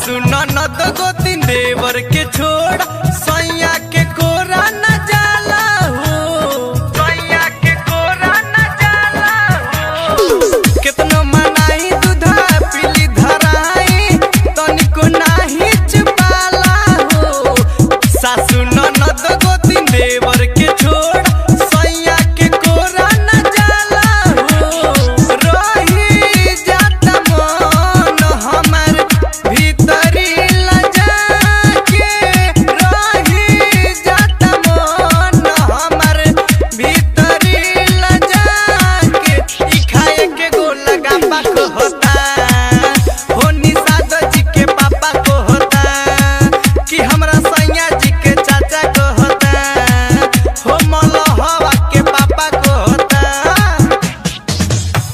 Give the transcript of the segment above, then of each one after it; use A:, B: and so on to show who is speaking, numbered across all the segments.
A: सासु ननद गोतिन देवर के छोड़ सैया के कोरा न जाला हो, सैया के कोरा न जाला हो। कितनो मनाई दूधा पीली धराई तनिको नाही चुपाला हो। सासु ननद गोतिन देवर के छोड़ सैया के कोरा न जाला हो। रही जाता मन हमर भीतरी लजा के, रही जाता मन हमर भीतरी लजा के। ई खाए के गोला गापा को होता हो, निषाद जी के पापा को होता कि हमरा सैया जी के चाचा को होता हो, मलहवा के पापा को होता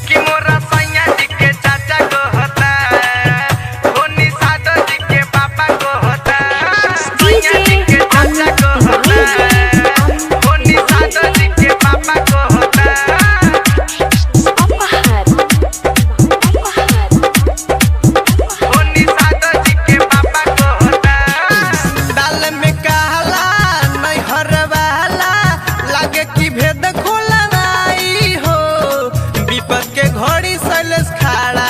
A: कि मोरा सैया जी के चाचा को होता हो, निषाद जी के पापा को होता, सैया जी के चाचा को होता हो, निषाद जी के पापा को होता।
B: अपहर
A: हो निषाद जी के पापा को होता। दाल में कहला नहीं हरवाला लागे कि भेद खोलवाई हो। विपद के घड़ी सैलेश खाड़ा